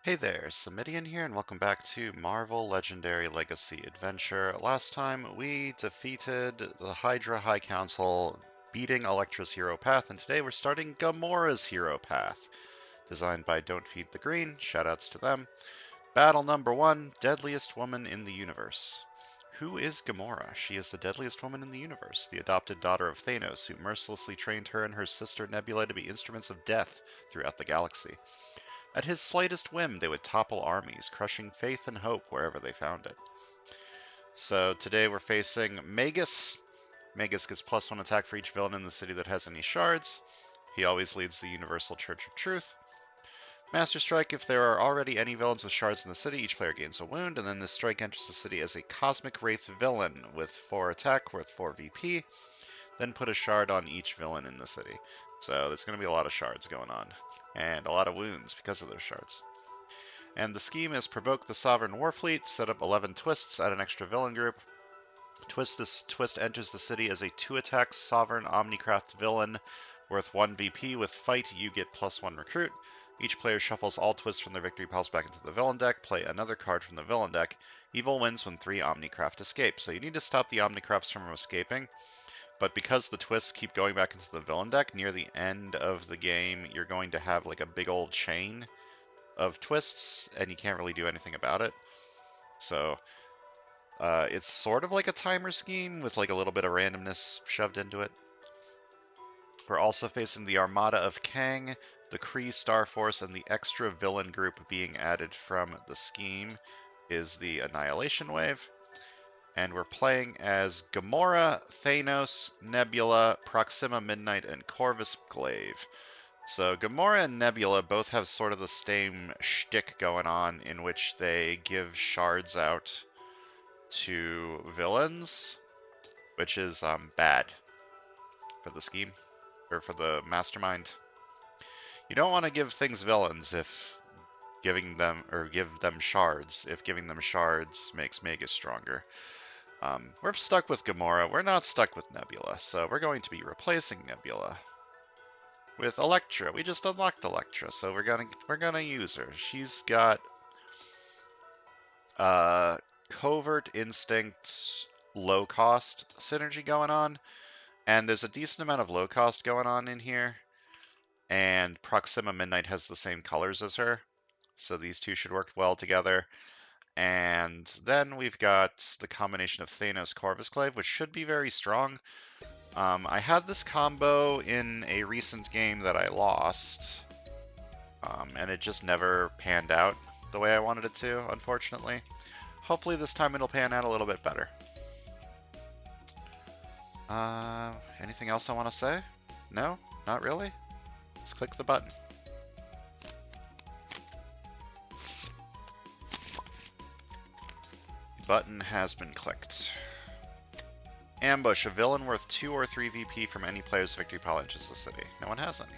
Hey there, Samitian here, and welcome back to Marvel Legendary Legacy Adventure. Last time we defeated the Hydra High Council, beating Elektra's hero path, and today we're starting Gamora's hero path, designed by Don't Feed the Green. Shoutouts to them. Battle number 1, Deadliest Woman in the Universe. Who is Gamora? She is the deadliest woman in the universe, the adopted daughter of Thanos, who mercilessly trained her and her sister Nebula to be instruments of death throughout the galaxy. At his slightest whim, they would topple armies, crushing faith and hope wherever they found it. So today we're facing Magus. Magus gets +1 attack for each villain in the city that has any shards. He always leads the Universal Church of Truth. Master Strike, if there are already any villains with shards in the city, each player gains a wound, and then this strike enters the city as a Cosmic Wraith villain with 4 attack worth 4 VP. Then put a shard on each villain in the city. So there's going to be a lot of shards going on, and a lot of wounds because of those shards. And the scheme is provoke the Sovereign Warfleet, set up 11 twists, add an extra villain group. This twist enters the city as a 2-attack Sovereign Omnicraft villain worth 1 VP. With fight, you get +1 recruit. Each player shuffles all twists from their victory piles back into the villain deck, play another card from the villain deck. Evil wins when 3 Omnicraft escape. So you need to stop the Omnicrafts from escaping. But because the twists keep going back into the villain deck, near the end of the game, you're going to have like a big old chain of twists, and you can't really do anything about it. So it's sort of like a timer scheme with like a little bit of randomness shoved into it. We're also facing the Armada of Kang, the Kree Star Force, and the extra villain group being added from the scheme is the Annihilation Wave. And we're playing as Gamora, Thanos, Nebula, Proxima Midnight, and Corvus Glaive. So Gamora and Nebula both have sort of the same shtick going on, in which they give shards out to villains, which is bad for the scheme, or for the mastermind. You don't want to give things villains if give them shards, if giving them shards makes Magus stronger. We're stuck with Gamora. We're not stuck with Nebula, so we're going to be replacing Nebula with Elektra. We just unlocked Elektra, so we're gonna use her. She's got Covert Instinct low cost synergy going on, and there's a decent amount of low cost going on in here. And Proxima Midnight has the same colors as her, so these two should work well together. And then we've got the combination of Thanos Corvus Glaive, which should be very strong. I had this combo in a recent game that I lost, and it just never panned out the way I wanted it to, unfortunately. Hopefully this time it'll pan out a little bit better. Anything else I want to say? No? Not really? Let's click the button. Button has been clicked. Ambush. A villain worth 2 or 3 VP from any player's victory pile enters the city. No one has any.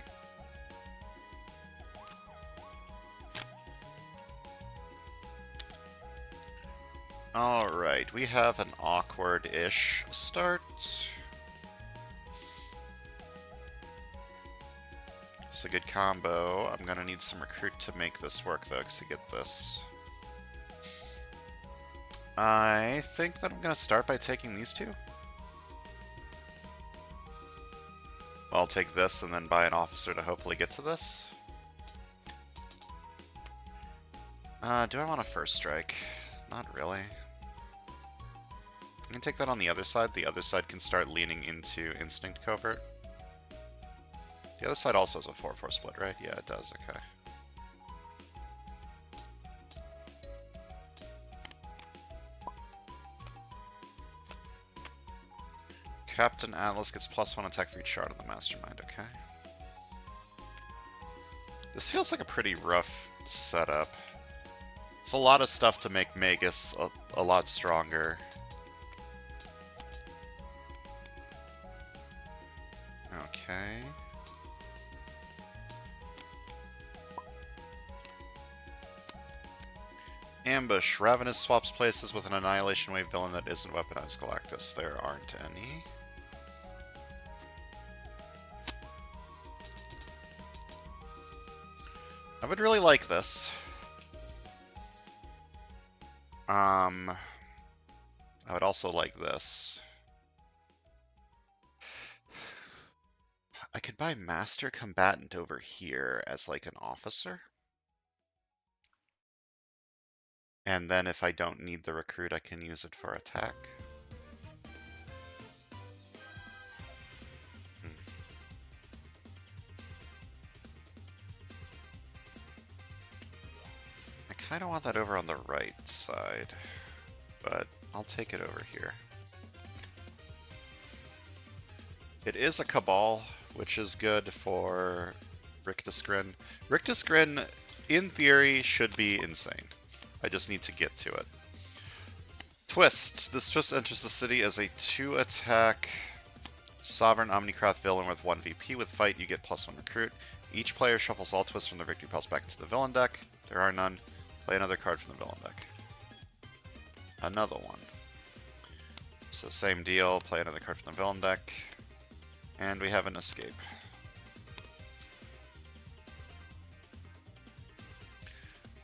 Alright, we have an awkward-ish start. It's a good combo. I'm gonna need some recruit to make this work, though, to get this. I think that I'm gonna start by taking these two. I'll take this and then buy an officer to hopefully get to this. Do I want a first strike? Not really. I can take that on the other side. The other side can start leaning into Instinct Covert. The other side also has a 4-4 split, right? Yeah, it does, okay. Captain Atlas gets +1 attack for each shard on the Mastermind, okay. This feels like a pretty rough setup. It's a lot of stuff to make Magus a lot stronger. Okay. Ambush. Ravenous swaps places with an Annihilation Wave villain that isn't weaponized Galactus. There aren't any. I would really like this. I would also like this. I could buy Master Combatant over here as like an officer. And then if I don't need the recruit, I can use it for attack. I kind of want that over on the right side, but I'll take it over here. It is a Cabal, which is good for Rictusgrin. Rictusgrin, in theory, should be insane. I just need to get to it. Twist. This twist enters the city as a 2-attack Sovereign Omnicraft villain with 1 VP. With fight, you get +1 recruit. Each player shuffles all twists from the victory piles back to the villain deck. There are none. Play another card from the villain deck. Another one. So same deal, play another card from the villain deck. And we have an escape.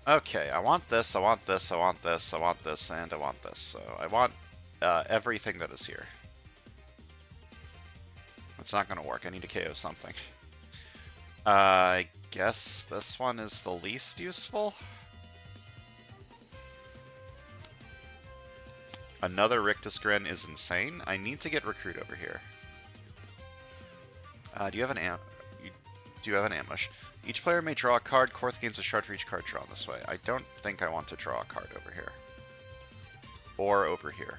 Okay, I want this, I want this, I want this, I want this, and I want this. So I want everything that is here. It's not going to work. I need to KO something. I guess this one is the least useful. Another Rictusgrin is insane. I need to get recruit over here. Do you have an ambush? Each player may draw a card. Korth gains a shard for each card drawn this way. I don't think I want to draw a card over here. Or over here.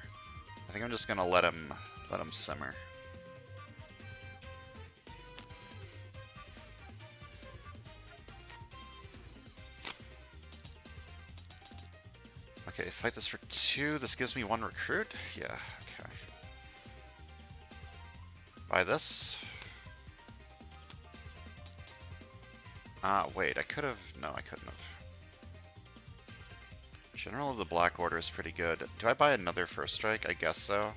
I think I'm just gonna let him simmer. Okay, fight this for 2. This gives me 1 recruit? Yeah, okay. Buy this. Wait, I could have... No, I couldn't have. General of the Black Order is pretty good. Do I buy another First Strike? I guess so.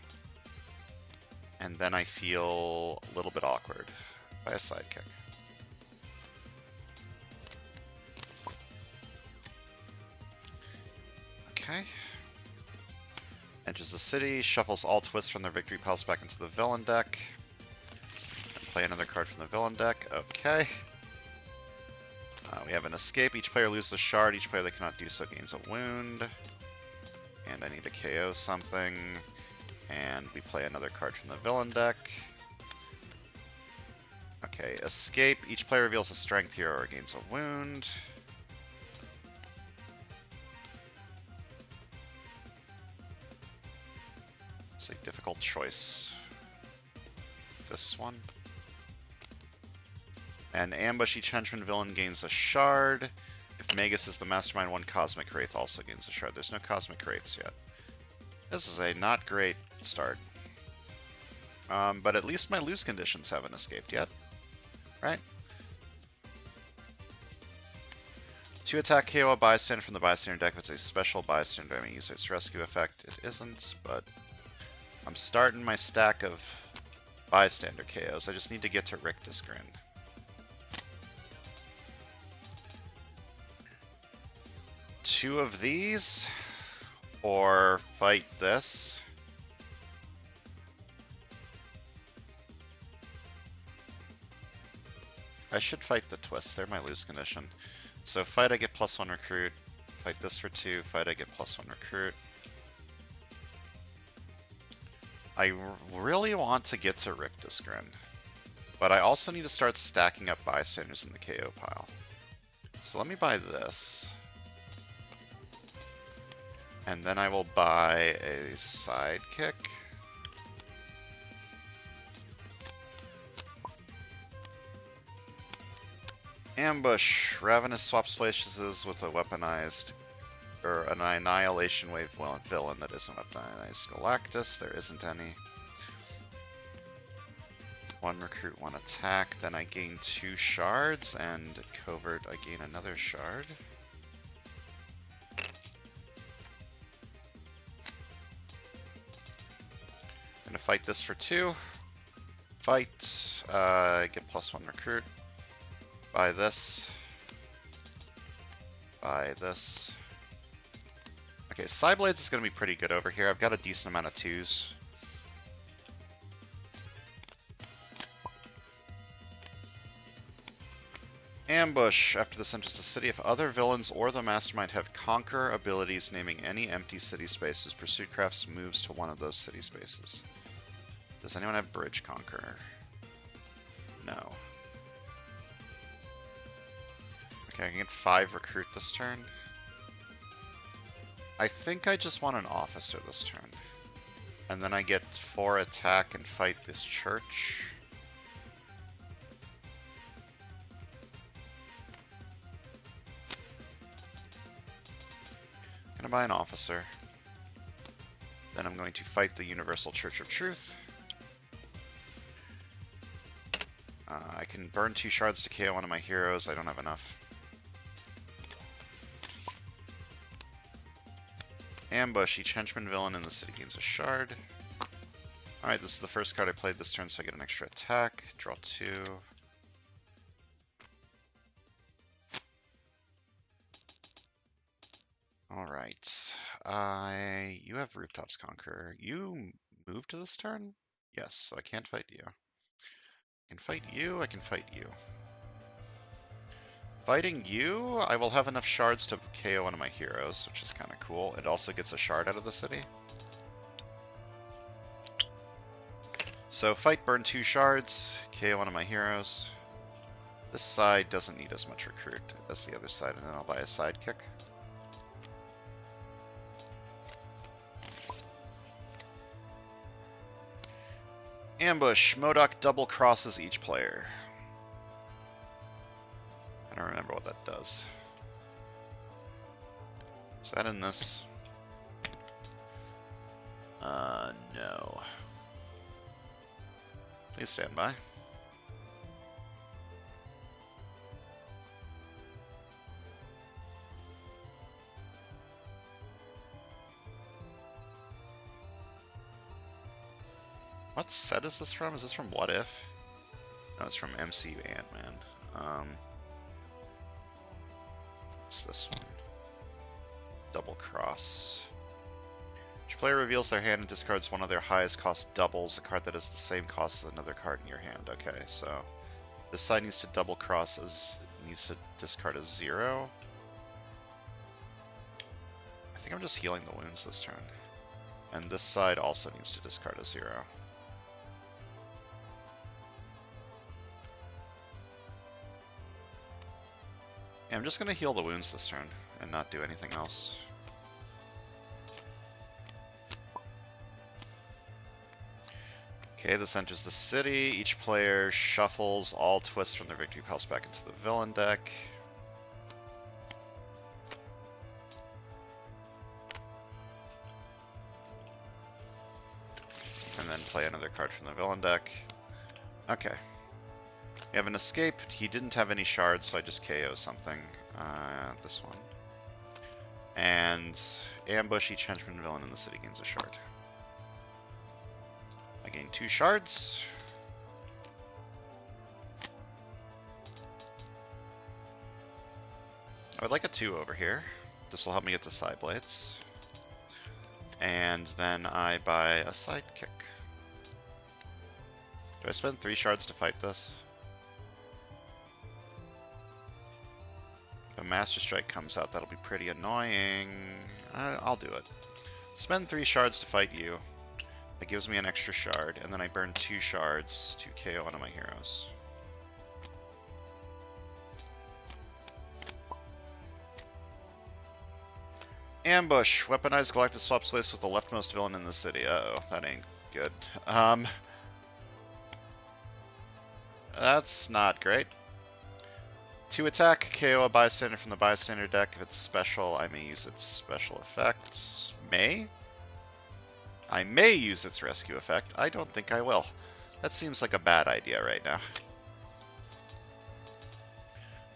And then I feel a little bit awkward. Buy a Sidekick. Okay. Enters the city, shuffles all twists from their victory piles back into the villain deck. And play another card from the villain deck. Okay. We have an escape. Each player loses a shard. Each player that cannot do so gains a wound. And I need to KO something. And we play another card from the villain deck. Okay, escape. Each player reveals a strength hero or gains a wound. It's a difficult choice. This one. And ambush. Each henchman villain gains a shard. If Magus is the mastermind, 1 Cosmic Wraith also gains a shard. There's no Cosmic Wraiths yet. This is a not great start. But at least my lose conditions haven't escaped yet. Right? 2 attack KO a bystander from the bystander deck. If it's a special bystander, I may use its rescue effect. It isn't, but I'm starting my stack of bystander KOs. I just need to get to Rictusgrin. Two of these, or fight this. I should fight the twist. They're my lose condition. So fight, I get +1 recruit. Fight this for 2. Fight, I get +1 recruit. I really want to get to Rictusgrin, but I also need to start stacking up bystanders in the KO pile. So let me buy this. And then I will buy a Sidekick. Ambush. Ravenous swaps places with a weaponized, or an Annihilation Wave villain that isn't weaponized. Galactus, there isn't any. 1 recruit, 1 attack. Then I gain 2 shards, and Covert, I gain another shard. I'm gonna fight this for 2. Fight, get +1 recruit. Buy this. Buy this. Okay, Psyblades is going to be pretty good over here. I've got a decent amount of 2s. Ambush. After this enters the city, if other villains or the mastermind have conquer abilities naming any empty city spaces, Pursuit Crafts moves to one of those city spaces. Does anyone have Bridge Conqueror? No. Okay, I can get 5 recruit this turn. I think I just want an officer this turn. And then I get 4 attack and fight this church. Gonna buy an officer. Then I'm going to fight the Universal Church of Truth. I can burn 2 shards to KO one of my heroes. I don't have enough. Ambush. Each henchman villain in the city gains a shard. Alright, this is the first card I played this turn, so I get an extra attack. Draw 2. Alright. You have Rooftops Conqueror. You move to this turn? Yes, so I can't fight you. I can fight you, I can fight you. Fighting you, I will have enough shards to KO one of my heroes, which is kind of cool. It also gets a shard out of the city. So fight, burn 2 shards, KO one of my heroes. This side doesn't need as much recruit as the other side, and then I'll buy a sidekick. Ambush. MODOK double crosses each player. I don't remember what that does. Is that in this? No. Please stand by. What set is this from? Is this from What If? No, it's from MC Ant-Man. What's this one? Double Cross. Each player reveals their hand and discards one of their highest cost doubles, a card that has the same cost as another card in your hand. Okay, so this side needs to double cross needs to discard a 0. I think I'm just healing the wounds this turn. And this side also needs to discard a 0. Yeah, I'm just going to heal the wounds this turn and not do anything else. Okay, this enters the city. Each player shuffles all twists from their victory piles back into the villain deck. And then play another card from the villain deck. Okay. We have an escape. He didn't have any shards, so I just KO something. This one. And ambush. Each henchman villain in the city gains a shard. I gain 2 shards. I would like a 2 over here. This will help me get the side blades. And then I buy a sidekick. Do I spend 3 shards to fight this? If a Master Strike comes out, that'll be pretty annoying. I'll do it. Spend 3 shards to fight you. That gives me an extra shard, and then I burn 2 shards to KO one of my heroes. Ambush. Weaponized Galactus swaps place with the leftmost villain in the city. Uh-oh, that ain't good. That's not great. 2 attack, KO a bystander from the bystander deck. If it's special, I may use its special effects. I may use its rescue effect. I don't think I will. That seems like a bad idea right now.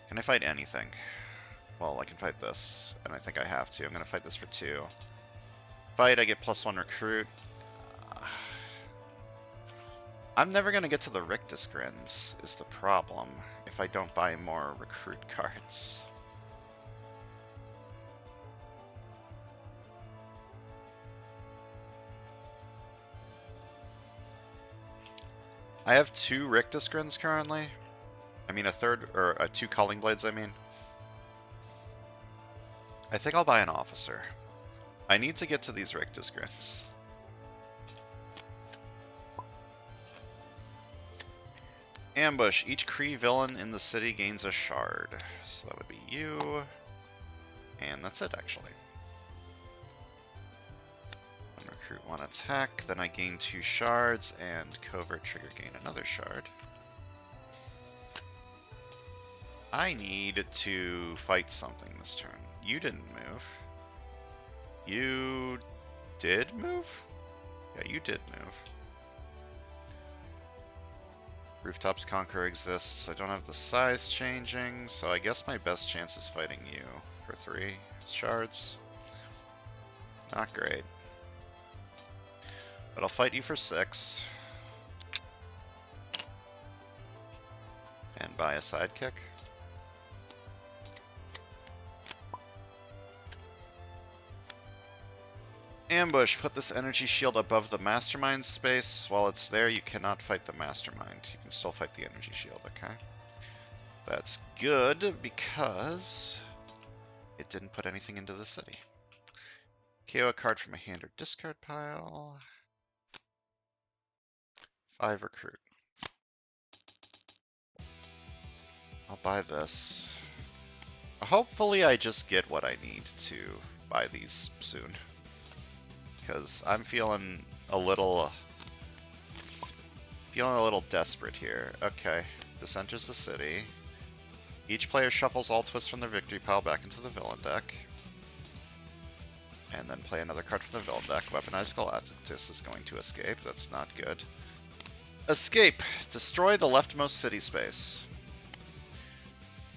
Can I fight anything? Well, I can fight this, and I think I have to. I'm going to fight this for 2. Fight, I get +1 recruit. I'm never going to get to the Rictus Grins, is the problem, if I don't buy more recruit cards. I have 2 Rictus Grins currently. I mean, a third, or 2 Calling Blades, I mean. I think I'll buy an officer. I need to get to these Rictus Grins. Ambush. Each Kree villain in the city gains a shard. So that would be you. And that's it, actually. One recruit, 1 attack. Then I gain 2 shards, and covert trigger gain another shard. I need to fight something this turn. You didn't move. You did move? Yeah, you did move. Rooftops Conqueror exists. I don't have the size changing, so I guess my best chance is fighting you for 3 shards. Not great. But I'll fight you for 6. And buy a sidekick. Ambush. Put this energy shield above the mastermind space. While it's there, you cannot fight the mastermind. You can still fight the energy shield, okay? That's good because it didn't put anything into the city. KO a card from a hand or discard pile. 5 recruit. I'll buy this. Hopefully I just get what I need to buy these soon. Because I'm feeling a little desperate here. Okay, this enters the city. Each player shuffles all twists from their victory pile back into the villain deck. And then play another card from the villain deck. Weaponized Galactus is going to escape. That's not good. Escape! Destroy the leftmost city space.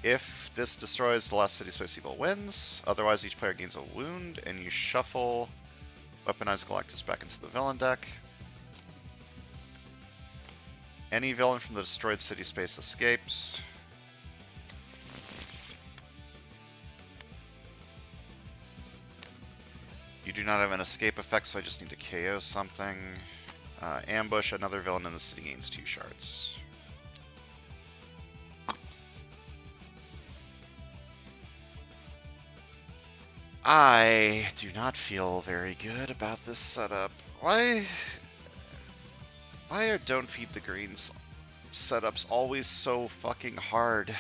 If this destroys the last city space, evil wins. Otherwise, each player gains a wound, and you shuffle Weaponized Galactus back into the villain deck. Any villain from the destroyed city space escapes. You do not have an escape effect, so I just need to KO something. Ambush, another villain in the city gains 2 shards. I do not feel very good about this setup. Why are Don't Feed the Greens setups always so fucking hard?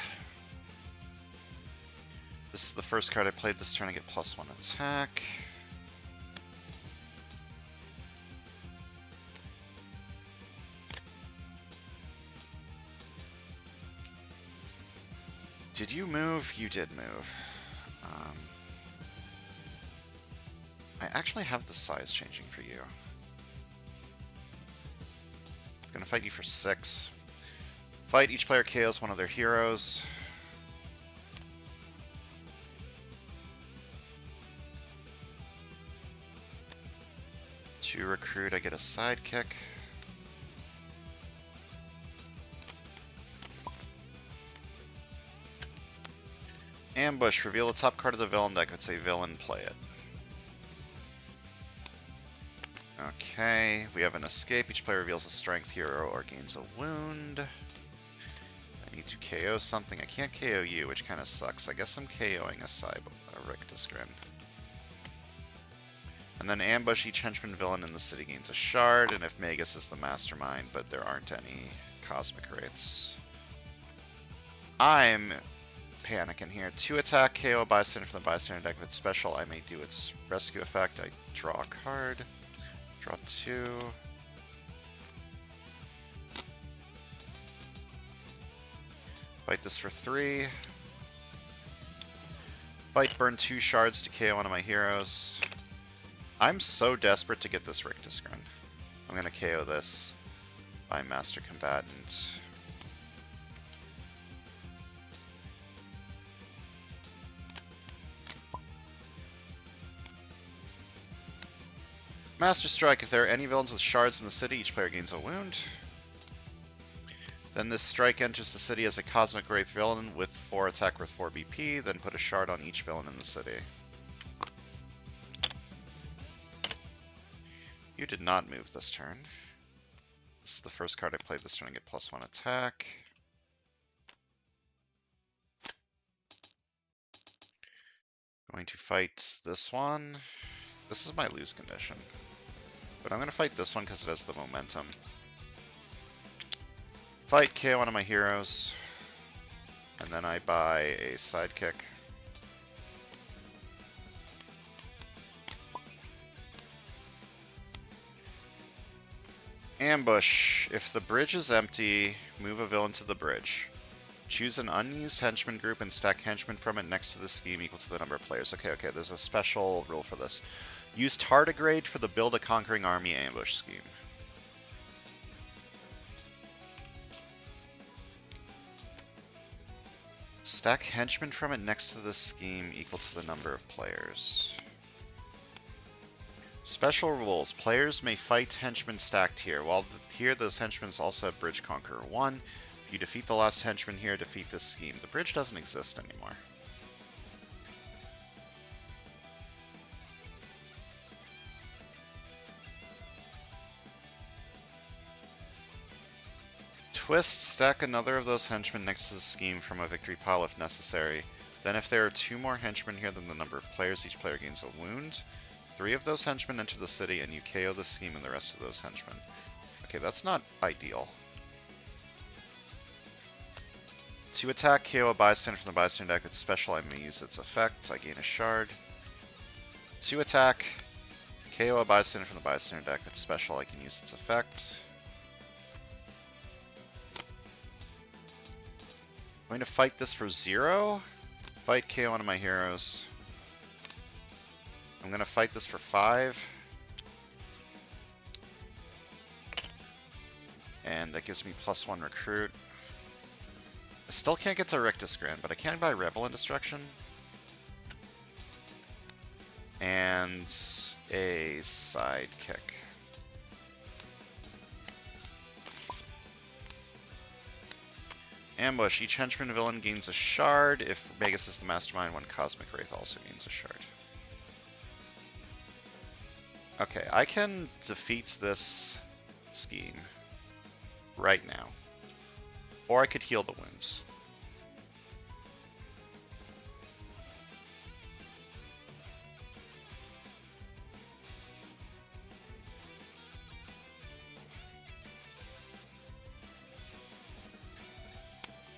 This is the first card I played this turn. I get +1 attack. Did you move? You did move. I actually have the size changing for you. I'm gonna fight you for 6. Fight, each player KOs one of their heroes. To recruit, I get a sidekick. Ambush, reveal the top card of the villain deck. It's a villain, play it. Okay, we have an escape. Each player reveals a strength hero or gains a wound. I need to KO something. I can't KO you, which kind of sucks. I guess I'm KOing a Rictus Grin. And then ambush, each henchman villain in the city gains a shard, and if Magus is the mastermind, but there aren't any Cosmic Wraiths. I'm panicking here. 2 attack, KO a bystander from the bystander deck. If it's special, I may do its rescue effect. I draw a card. Draw 2. Fight this for 3. Fight, burn 2 shards to KO one of my heroes. I'm so desperate to get this Rictus Grin. I'm gonna KO this by Master Combatant. Master Strike. If there are any villains with shards in the city, each player gains a wound. Then this strike enters the city as a Cosmic Wraith villain with 4 attack worth 4 BP, then put a shard on each villain in the city. You did not move this turn. This is the first card I played this turn to get +1 attack. Going to fight this one. This is my lose condition. But I'm going to fight this one because it has the momentum. Fight, KO one of my heroes. And then I buy a sidekick. Ambush. If the bridge is empty, move a villain to the bridge. Choose an unused henchman group and stack henchmen from it next to the scheme equal to the number of players. Okay, there's a special rule for this. Use tardigrade for the build a conquering army ambush scheme. Stack henchmen from it next to the scheme equal to the number of players. Special rules. Players may fight henchmen stacked here. While here, those henchmen also have Bridge Conqueror 1. If you defeat the last henchman here, defeat this scheme. The bridge doesn't exist anymore. Twist, stack another of those henchmen next to the scheme from a victory pile if necessary. Then if there are 2 more henchmen here than the number of players, each player gains a wound. 3 of those henchmen enter the city, and you KO the scheme and the rest of those henchmen. Okay, that's not ideal. 2 attack, KO a bystander from the bystander deck with special, I may use its effect. I gain a shard. 2 attack, KO a bystander from the bystander deck with special, I can use its effect. I'm going to fight this for 0. Fight, KO one of my heroes. I'm going to fight this for 5. And that gives me +1 recruit. I still can't get to Rictus Grand, but I can buy Revel and Destruction. And a sidekick. Ambush. Each henchman villain gains a shard. If Magus is the mastermind, one Cosmic Wraith also gains a shard. Okay, I can defeat this scheme right now. Or I could heal the wounds.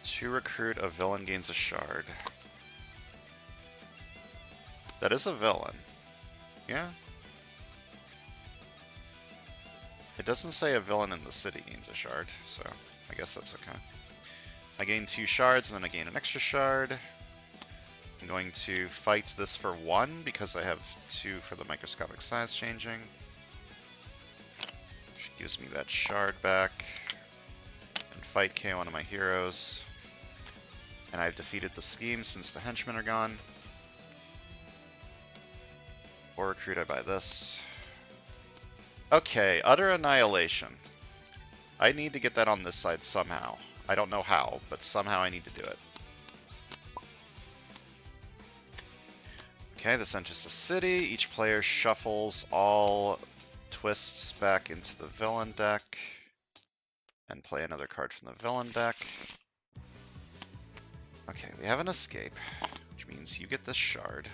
To recruit, a villain gains a shard. That is a villain. Yeah? It doesn't say a villain in the city gains a shard, so I guess that's okay. I gain 2 shards, and then I gain an extra shard. I'm going to fight this for 1, because I have 2 for the microscopic size changing. Which gives me that shard back. And fight KO one of my heroes. And I've defeated the scheme since the henchmen are gone. Or recruit, I buy this. Okay, Utter Annihilation. I need to get that on this side somehow. I don't know how, but somehow I need to do it. Okay, this enters the city. Each player shuffles all twists back into the villain deck. And play another card from the villain deck. Okay, we have an escape, which means you get this shard.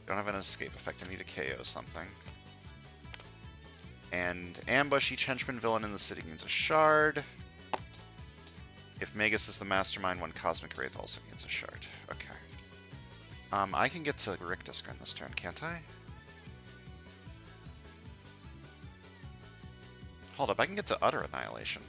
Don't have an escape effect, I need to KO something. And ambush, each henchman villain in the city gains a shard. If Magus is the mastermind, one Cosmic Wraith also gains a shard. Okay. I can get to Rictus Grand this turn, can't I? Hold up, I can get to Utter Annihilation.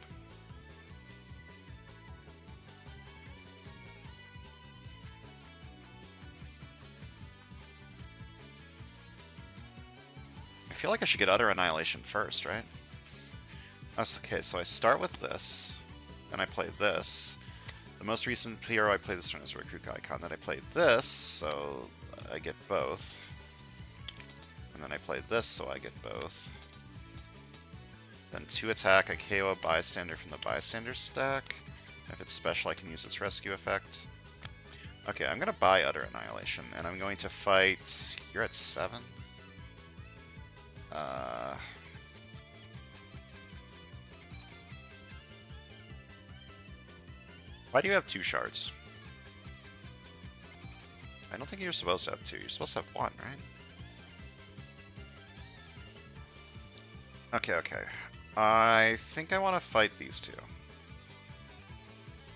I feel like I should get Utter Annihilation first, right? Okay, so I start with this, then I play this. The most recent hero I played this turn is Recruit Icon. Then I played this, so I get both. And then I played this, so I get both. Then 2 attack, I KO a bystander from the bystander stack. If it's special, I can use its rescue effect. Okay, I'm going to buy Utter Annihilation, and I'm going to fight... You're at 7? Why do you have 2 shards? I don't think you're supposed to have 2. You're supposed to have 1, right? Okay, okay. I think I want to fight these 2.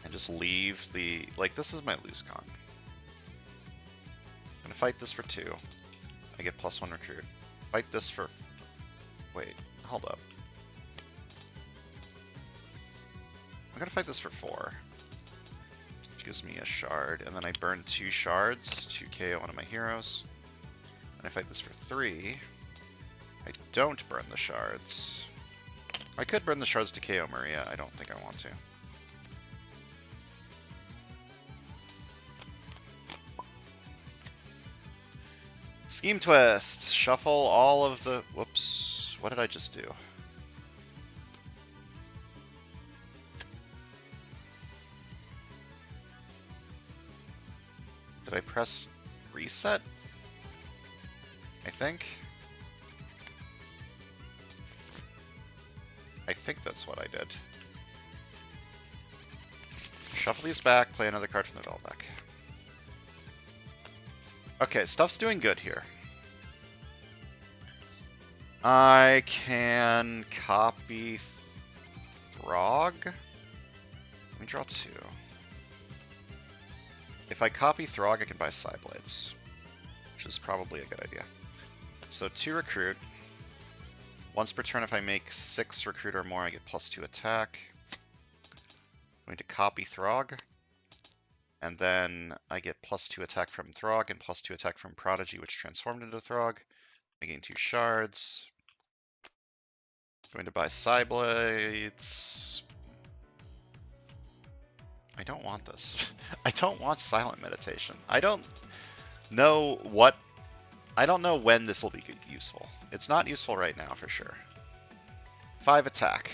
And just leave the... Like, this is my loose con. I'm gonna fight this for 2. I get +1 recruit. Fight this for... Wait, hold up. I'm gonna fight this for 4. Which gives me a shard. And then I burn 2 shards to KO one of my heroes. And I fight this for 3. I don't burn the shards. I could burn the shards to KO Maria. I don't think I want to. Scheme twist. Shuffle all of the... Whoops. What did I just do? Did I press reset? I think. I think that's what I did. Shuffle these back, play another card from the Veil deck. Okay, stuff's doing good here. I can copy Throg. Let me draw 2. If I copy Throg, I can buy Psyblades, which is probably a good idea. So 2 recruit. Once per turn, if I make 6 recruit or more, I get +2 attack. I'm going to copy Throg. And then I get +2 attack from Throg and +2 attack from Prodigy, which transformed into Throg. I gain 2 shards. Going to buy Psyblades. I don't want this. I don't want Silent Meditation. I don't know when this will be useful. It's not useful right now, for sure. 5 attack.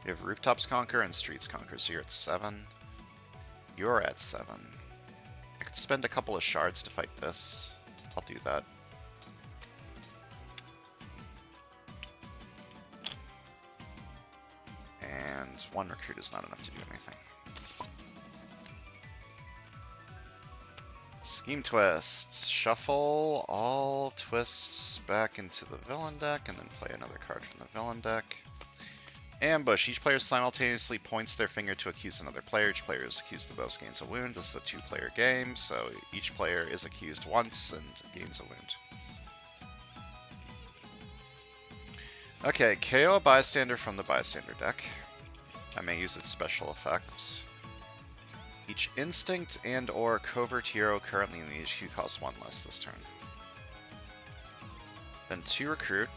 You have Rooftops Conquer and Streets Conquer, so you're at 7. You're at 7. I could spend a couple of shards to fight this. I'll do that. And 1 recruit is not enough to do anything. Scheme twists. Shuffle all twists back into the villain deck, and then play another card from the villain deck. Ambush. Each player simultaneously points their finger to accuse another player. Each player is accused the most gains a wound. This is a 2-player game, so each player is accused once and gains a wound. Okay, KO a bystander from the bystander deck. I may use its special effects. Each instinct and or covert hero currently in the HQ costs 1 less this turn. Then 2 recruit.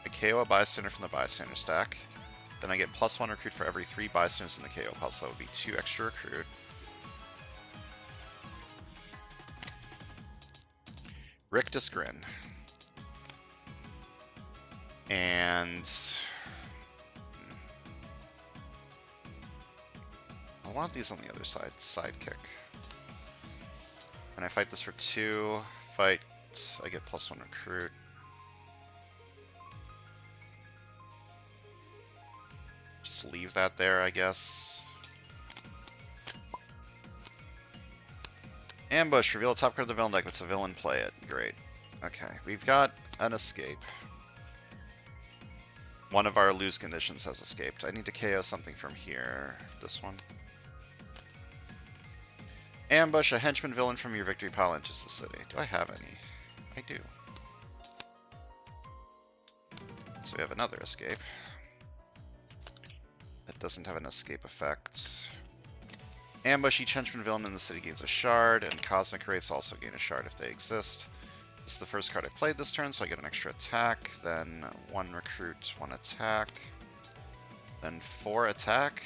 I KO a bystander from the bystander stack. Then I get +1 recruit for every 3 bystanders in the KO pile, so that would be 2 extra recruit. Rictus Grin. And I want these on the other side. Sidekick. And I fight this for 2. Fight. I get +1 recruit. Just leave that there, I guess. Ambush. Reveal the top card of the villain deck. If it's a villain, play it. Great. Okay, we've got an escape. One of our lose conditions has escaped. I need to KO something from here. This one. Ambush. A henchman villain from your victory pile enters the city. Do I have any? I do. So we have another escape. That doesn't have an escape effect. Ambush. Each henchman villain in the city gains a shard, and Cosmic Wraiths also gain a shard if they exist. This is the first card I played this turn, so I get an extra attack. Then 1 recruit, 1 attack. Then 4 attack.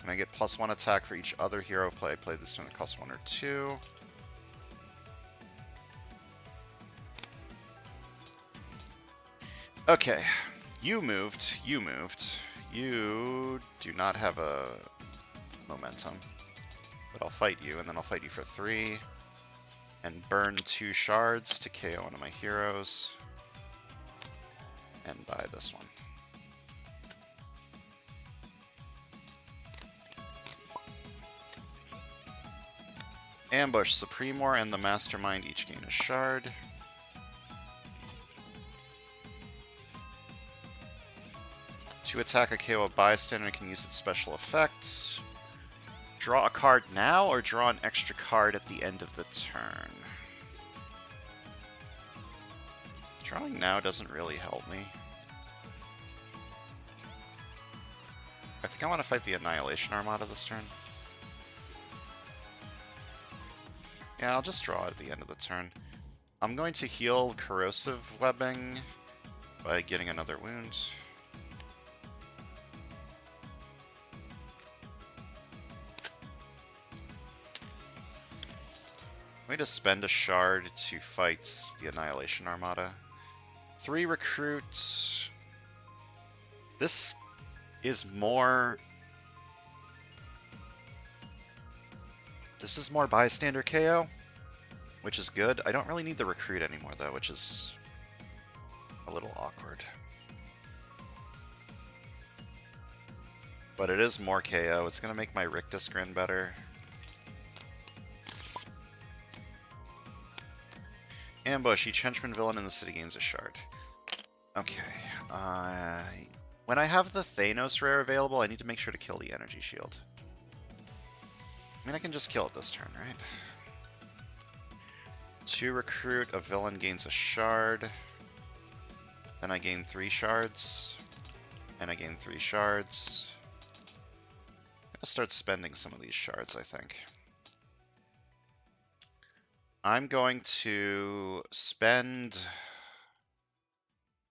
And I get +1 attack for each other hero play. I played this turn that costs 1 or 2. Okay, you moved. You do not have a momentum, but I'll fight you, and then I'll fight you for 3, and burn 2 shards to KO one of my heroes, and buy this one. Ambush, Supremor and the Mastermind each gain a shard. To attack a KO bystander can use its special effects. Draw a card now or draw an extra card at the end of the turn. Drawing now doesn't really help me. I think I want to fight the Annihilation Armada this turn. Yeah, I'll just draw at the end of the turn. I'm going to heal Corrosive Webbing by getting another wound. I'm going to spend a shard to fight the Annihilation Armada. 3 recruits. This is more... This is more bystander KO, which is good. I don't really need the recruit anymore, though, which is a little awkward. But it is more KO. It's going to make my Rictus Grin better. Ambush. Each henchman villain in the city gains a shard. Okay. When I have the Thanos rare available, I need to make sure to kill the energy shield. I mean, I can just kill it this turn, right? To recruit, a villain gains a shard. Then I gain 3 shards. And I gain 3 shards. I'll start spending some of these shards, I think. I'm going to spend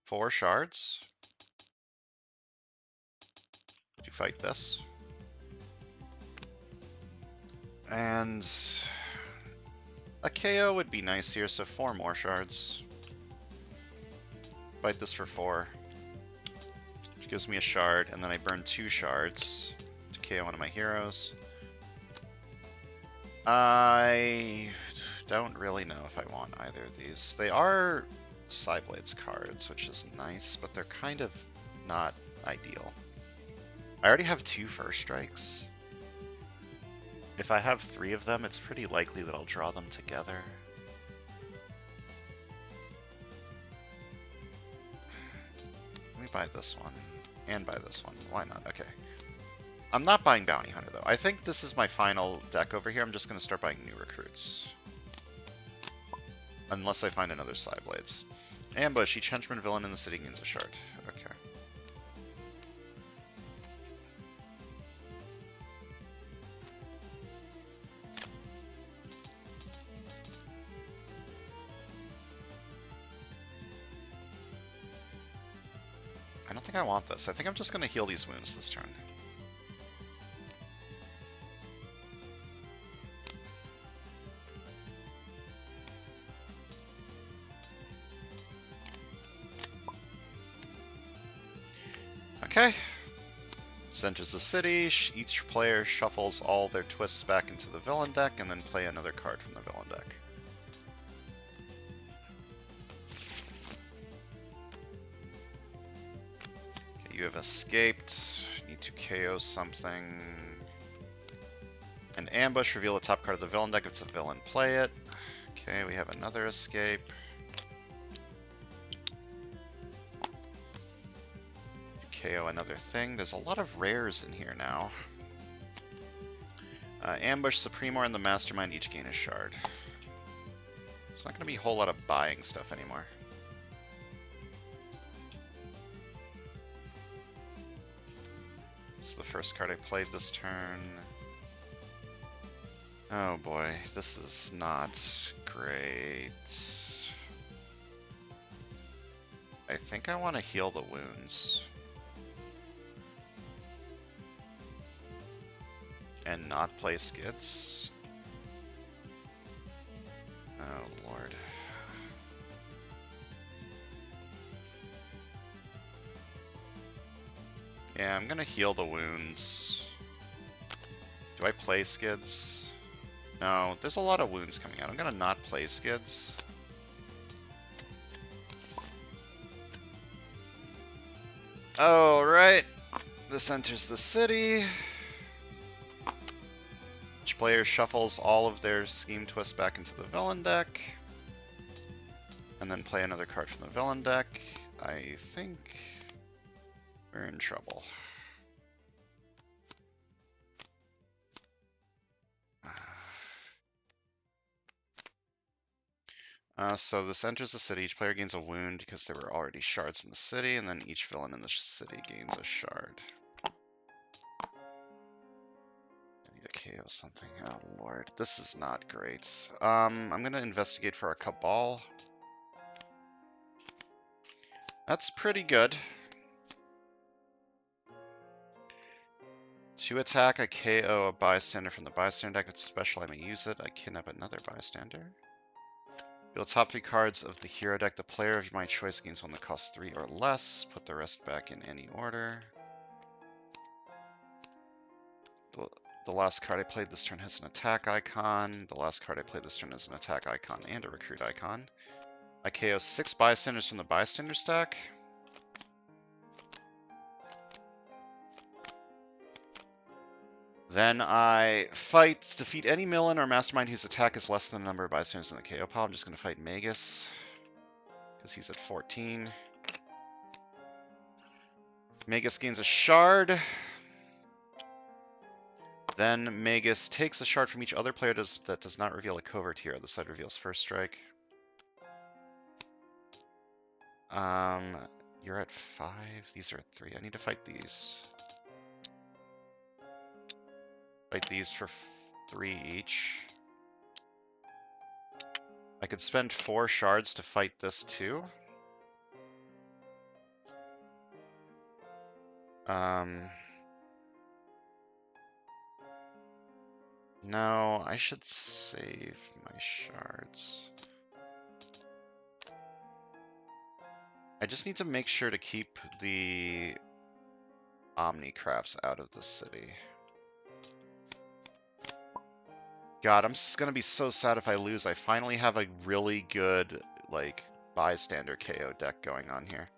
4 shards to fight this. And a KO would be nice here, so 4 more shards. Fight this for 4. Which gives me a shard, and then I burn 2 shards to KO one of my heroes. I don't really know if I want either of these. They are Psyblades cards, which is nice, but they're kind of not ideal. I already have 2 first strikes. If I have 3 of them, it's pretty likely that I'll draw them together. Let me buy this one, and buy this one. Why not? Okay. I'm not buying Bounty Hunter, though. I think this is my final deck over here. I'm just going to start buying new recruits. Unless I find another Psyblades. Ambush. Each henchman villain in the city gains a shard. Okay. I don't think I want this. I think I'm just going to heal these wounds this turn. Okay. This enters the city. Each player shuffles all their twists back into the villain deck and then play another card from the villain deck. Okay, you have escaped. You need to KO something. An ambush. Reveal the top card of the villain deck. If it's a villain, play it. Okay, we have another escape. KO another thing. There's a lot of rares in here now. Ambush, Supremor, and the Mastermind each gain a shard. It's not going to be a whole lot of buying stuff anymore. This is the first card I played this turn. Oh boy, this is not great. I think I want to heal the wounds. And not play skids? Oh lord. Yeah, I'm gonna heal the wounds. Do I play skids? No, there's a lot of wounds coming out. I'm gonna not play skids. Alright. This enters the city. Which player shuffles all of their scheme twists back into the villain deck, and then play another card from the villain deck. I think we're in trouble. So this enters the city. Each player gains a wound because there were already shards in the city, and then each villain in the city gains a shard. I need to KO something. Oh lord, this is not great. I'm gonna investigate for a Cabal. That's pretty good. 2 attack, I KO a bystander from the bystander deck. With special, I may use it. I kidnap another bystander. Deal top 3 cards of the hero deck. The player of my choice gains one that costs 3 or less. Put the rest back in any order. The last card I played this turn has an attack icon. The last card I played this turn has an attack icon and a recruit icon. I KO 6 bystanders from the bystander stack. Then I fight, defeat any villain or mastermind whose attack is less than the number of bystanders in the KO pile. I'm just going to fight Magus, because he's at 14. Magus gains a shard. Then Magus takes a shard from each other player that does not reveal a covert hero. The side reveals first strike. You're at 5. These are at 3. I need to fight these. Fight these for 3 each. I could spend 4 shards to fight this too. No, I should save my shards. I just need to make sure to keep the Omnicrafts out of the city. God, I'm just gonna be so sad if I lose. I finally have a really good, like, bystander KO deck going on here.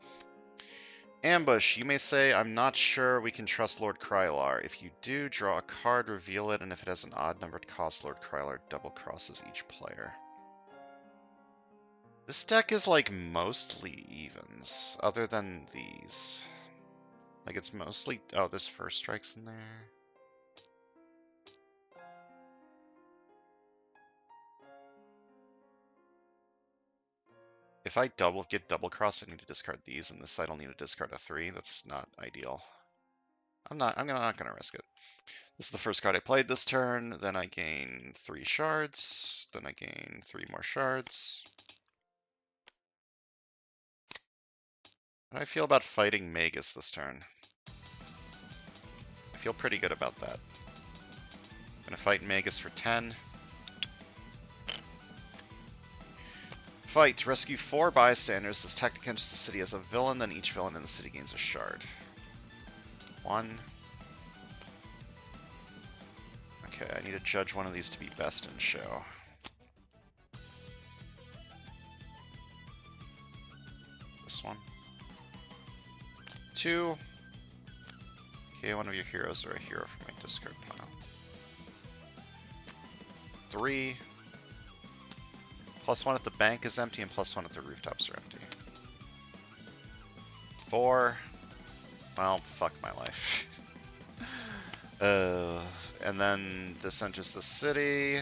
Ambush. You may say, I'm not sure we can trust Lord Krylar. If you do, draw a card, reveal it, and if it has an odd numbered cost, Lord Krylar double crosses each player. This deck is, like, mostly evens, other than these. Like, it's mostly... Oh, there's first strikes in there. If I get double crossed, I need to discard these, and this side I'll need to discard a 3. That's not ideal. I'm not gonna risk it. This is the first card I played this turn. Then I gain 3 shards. Then I gain 3 more shards. How do I feel about fighting Magus this turn? I feel pretty good about that. I'm gonna fight Magus for 10. Fight. Rescue 4 bystanders. This tactic enters the city as a villain, then each villain in the city gains a shard. 1. Okay, I need to judge one of these to be best in show. This one. 2. Okay, one of your heroes or a hero from my discard pile. 3. +1 at the bank is empty, and +1 at the rooftops are empty. 4. Well, fuck my life. And then this enters the city.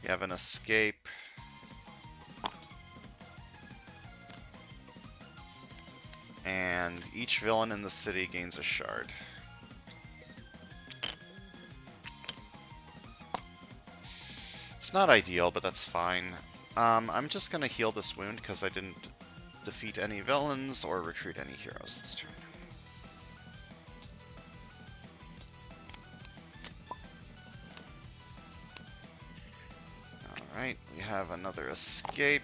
You have an escape. And each villain in the city gains a shard. It's not ideal, but that's fine. I'm just gonna heal this wound because I didn't defeat any villains or recruit any heroes this turn. Alright, we have another escape.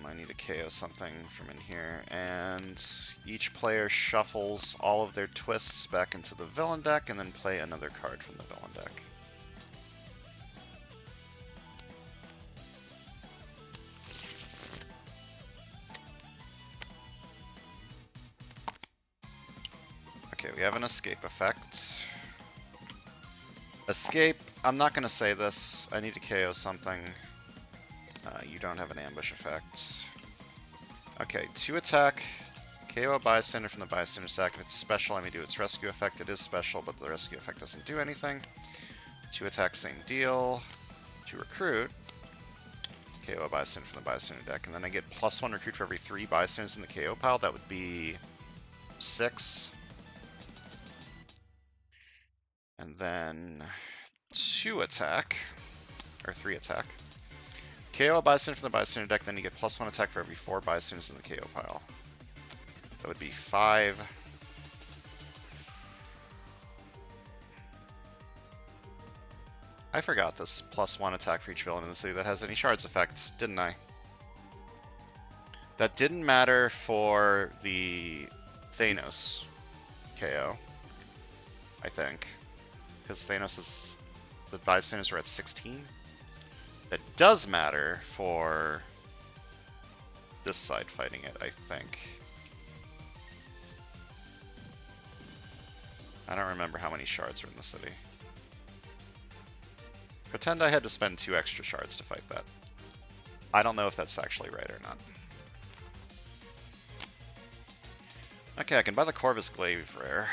I need to KO something from in here, and each player shuffles all of their twists back into the villain deck and then play another card from the villain deck. Okay, we have an escape effect. Escape, I'm not going to say this. I need to KO something. You don't have an ambush effect. Okay, 2 attack. KO a bystander from the bystander stack. If it's special, I may do its rescue effect. It is special, but the rescue effect doesn't do anything. 2 attack, same deal. 2 recruit. KO a bystander from the bystander deck. And then I get +1 recruit for every 3 bystanders in the KO pile. That would be 6. And then 2 attack. Or 3 attack. KO a bystander from the bystander deck, then you get +1 attack for every 4 bystanders in the KO pile. That would be 5. I forgot this +1 attack for each villain in the city that has any shards effect, didn't I? That didn't matter for the Thanos KO, I think. Because Thanos is... the bystanders are at 16. That does matter for this side fighting it, I think. I don't remember how many shards are in the city. Pretend I had to spend 2 extra shards to fight that. I don't know if that's actually right or not. Okay, I can buy the Corvus Glaive rare.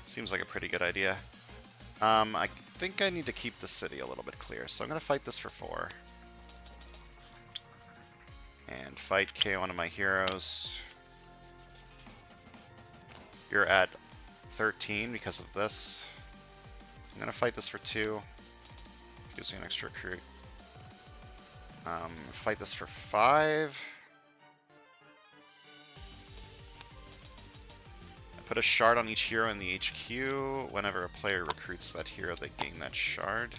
Seems like a pretty good idea. I think I need to keep the city a little bit clear, so I'm going to fight this for 4. And fight KO one of my heroes. You're at 13 because of this. I'm going to fight this for 2. Gives me an extra recruit. Fight this for 5. I put a shard on each hero in the HQ. Whenever a player recruits that hero, they gain that shard.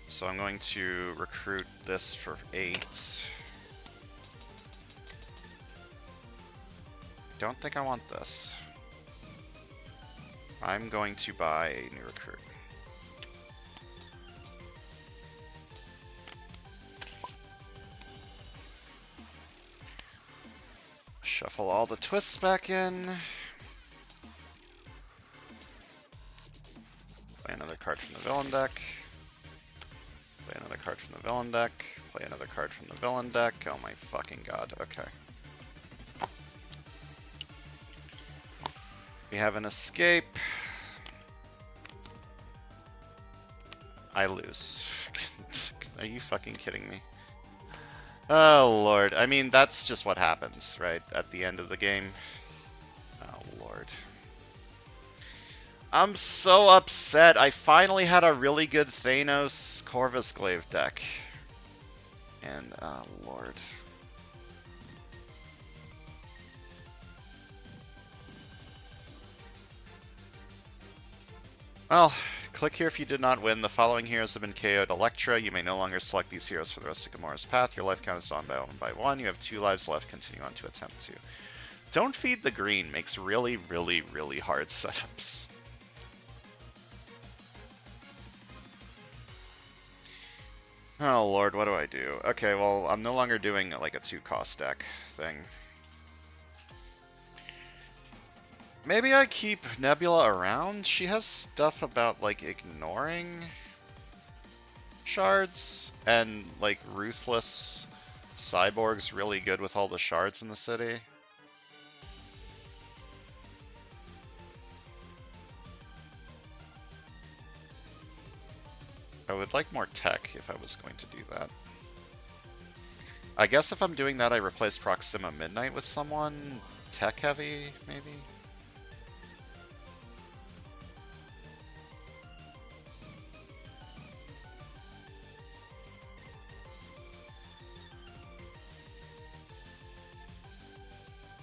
So I'm going to recruit this for 8. Don't think I want this. I'm going to buy a new recruit. Shuffle all the twists back in. Play another card from the villain deck. Play another card from the villain deck. Play another card from the villain deck. Oh my fucking god, okay. We have an escape. I lose. Are you fucking kidding me? Oh lord. I mean, that's just what happens, right? At the end of the game. Oh lord. I'm so upset. I finally had a really good Thanos Corvus Glaive deck. And, oh lord. Well, click here if you did not win. The following heroes have been KO'd. Elektra, you may no longer select these heroes for the rest of Gamora's path. Your life count is down by 1. You have 2 lives left. Continue on to attempt 2. Don't feed the green makes really, really, really hard setups. Oh lord, what do I do? Okay, well, I'm no longer doing like a 2-cost deck thing. Maybe I keep Nebula around? She has stuff about, like, ignoring shards, and, like, Ruthless Cyborg's really good with all the shards in the city. I would like more tech if I was going to do that. I guess if I'm doing that, I replace Proxima Midnight with someone tech-heavy, maybe?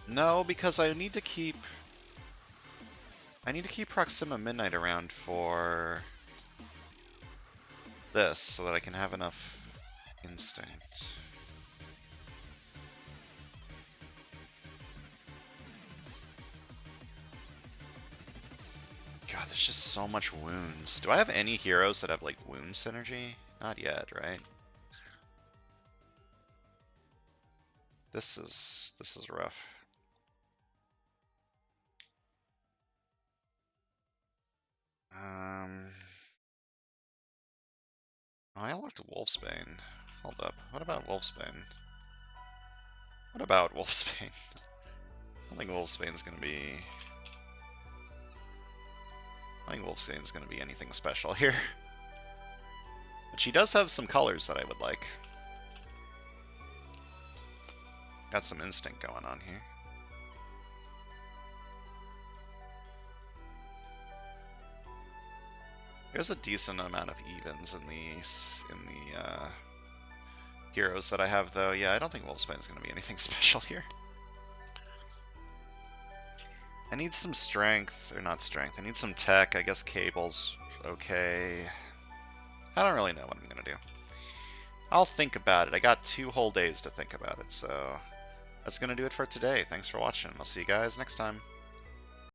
No, because I need to keep Proxima Midnight around for this, so that I can have enough instinct. God, there's just so much wounds. Do I have any heroes that have, like, wound synergy? Not yet, right? This is rough. Oh, I looked at Wolfsbane. Hold up. What about Wolfsbane? What about Wolfsbane? I don't think Wolfsbane's gonna be... I think Wolfsbane's gonna be anything special here. But she does have some colors that I would like. Got some instinct going on here. There's a decent amount of evens in the heroes that I have, though. Yeah, I don't think Wolfsbane's going to be anything special here. I need some strength, or not strength. I need some tech. I guess cable's okay. I don't really know what I'm going to do. I'll think about it. I got 2 whole days to think about it, so that's going to do it for today. Thanks for watching. I'll see you guys next time.